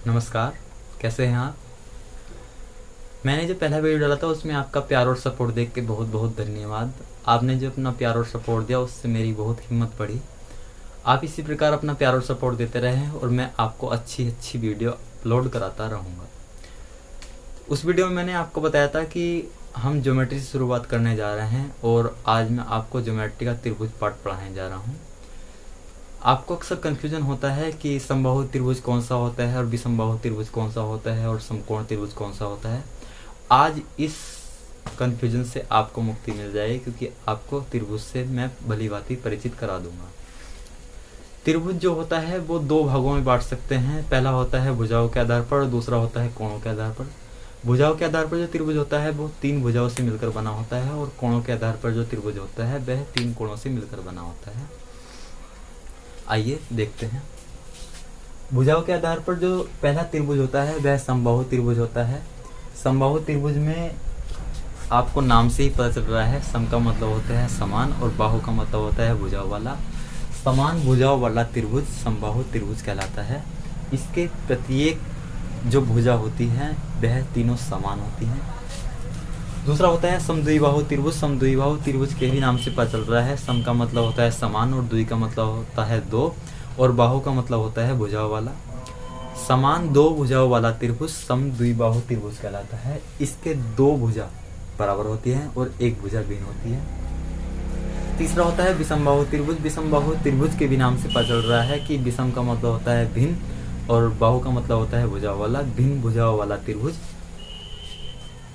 नमस्कार, कैसे हैं आप। मैंने जो पहला वीडियो डाला था उसमें आपका प्यार और सपोर्ट देख के बहुत बहुत धन्यवाद। आपने जो अपना प्यार और सपोर्ट दिया उससे मेरी बहुत हिम्मत बढ़ी। आप इसी प्रकार अपना प्यार और सपोर्ट देते रहें और मैं आपको अच्छी अच्छी वीडियो अपलोड कराता रहूँगा। उस वीडियो में मैंने आपको बताया था कि हम ज्योमेट्री से शुरुआत करने जा रहे हैं और आज मैं आपको ज्योमेट्री का त्रिभुज पाठ पढ़ाने जा रहा हूँ। आपको अक्सर कन्फ्यूजन होता है कि समबाहु त्रिभुज कौन सा होता है और विसमबाहु त्रिभुज कौन सा होता है और समकोण त्रिभुज कौन सा होता है। आज इस कन्फ्यूजन से आपको मुक्ति मिल जाएगी क्योंकि आपको त्रिभुज से मैं भली भांति परिचित करा दूंगा। त्रिभुज जो होता है वो दो भागों में बांट सकते हैं। पहला होता है भुजाओं के आधार पर और दूसरा होता है कोणों के आधार पर। भुजाओं के आधार पर जो त्रिभुज होता है वो तीन भुजाओं से मिलकर बना होता है और कोणों के आधार पर जो त्रिभुज होता है वह तीन कोणों से मिलकर बना होता है। आइए देखते हैं। भुजाओं के आधार पर जो पहला त्रिभुज होता है वह समबाहु त्रिभुज होता है। समबाहु त्रिभुज में आपको नाम से ही पता चल रहा है, सम का मतलब होता है समान और बाहु का मतलब होता है भुजाओं वाला। समान भुजाओं वाला त्रिभुज समबाहु त्रिभुज कहलाता है। इसके प्रत्येक जो भुजा होती है वह तीनों समान होती हैं। दूसरा होता है समद्विबाहु त्रिभुज। समद्विबाहु त्रिभुज के ही नाम से पता चल रहा है, सम का मतलब होता है समान और द्वि का मतलब होता है दो और बाहु का मतलब होता है भुजाओं वाला। समान दो भुजाओं वाला त्रिभुज समद्विबाहु त्रिभुज कहलाता है। इसके दो भुजा बराबर होती है और एक भुजा भिन्न होती है। तीसरा होता है विषमबाहु त्रिभुज। विषमबाहु त्रिभुज के भी नाम से पता चल रहा है कि विषम का मतलब होता है भिन्न और बाहु का मतलब होता है भुजाओं वाला। भिन्न भुजाओं वाला त्रिभुज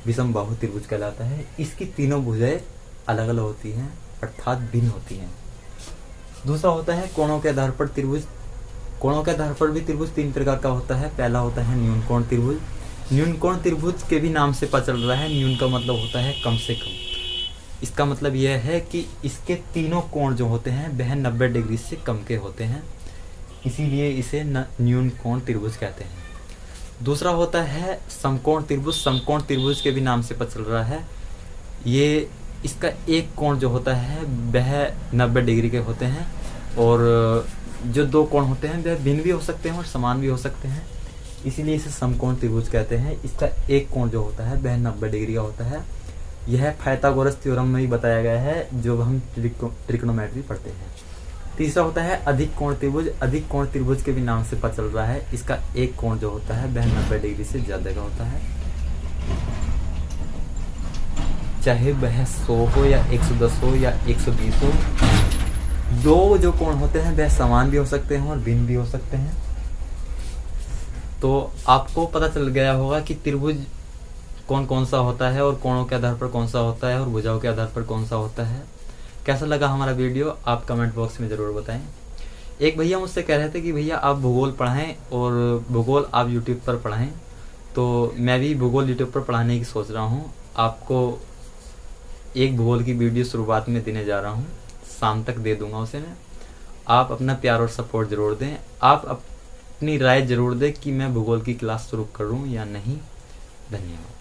विषमबाहु त्रिभुज कहलाता है। इसकी तीनों भुजाएं अलग अलग होती हैं अर्थात भिन्न होती हैं। दूसरा होता है कोणों के आधार पर त्रिभुज। कोणों के आधार पर भी त्रिभुज तीन प्रकार का होता है। पहला होता है न्यून कोण त्रिभुज। न्यून कोण त्रिभुज के भी नाम से पता चल रहा है, न्यून का मतलब होता है कम से कम। इसका मतलब यह है कि इसके तीनों कोण जो होते हैं वह 90 डिग्री से कम के होते हैं, इसीलिए इसे न्यून कोण त्रिभुज कहते हैं। दूसरा होता है समकोण त्रिभुज। समकोण त्रिभुज के भी नाम से पता चल रहा है, ये इसका एक कोण जो होता है वह 90 डिग्री के होते हैं और जो दो कोण होते हैं वह भिन्न भी हो सकते हैं और समान भी हो सकते हैं, इसीलिए इसे समकोण त्रिभुज कहते हैं। इसका एक कोण जो होता है वह 90 डिग्री का होता है। यह पाइथागोरस थ्योरम में भी बताया गया है जब हम ट्रिग्नोमेट्री पढ़ते हैं। तीसरा होता है अधिक कोण त्रिभुज। अधिक कोण त्रिभुज के भी नाम से पता चल रहा है, इसका एक कोण जो होता है वह 90 डिग्री से ज्यादा का होता है, चाहे वह 100 हो या 110 हो या 120 हो। दो जो कोण होते हैं वह समान भी हो सकते हैं और भिन्न भी हो सकते हैं। तो आपको पता चल गया होगा कि त्रिभुज कौन कौन सा होता है और कोणों के आधार पर कौन सा होता है और भुजाओं के आधार पर कौन सा होता है। कैसा लगा हमारा वीडियो आप कमेंट बॉक्स में ज़रूर बताएं। एक भैया मुझसे कह रहे थे कि भैया आप भूगोल पढ़ाएं और भूगोल आप यूट्यूब पर पढ़ाएं, तो मैं भी भूगोल यूट्यूब पर पढ़ाने की सोच रहा हूं। आपको एक भूगोल की वीडियो शुरुआत में देने जा रहा हूं, शाम तक दे दूंगा उसे मैं। आप अपना प्यार और सपोर्ट ज़रूर दें। आप अपनी राय ज़रूर दें कि मैं भूगोल की क्लास शुरू करूँ या नहीं। धन्यवाद।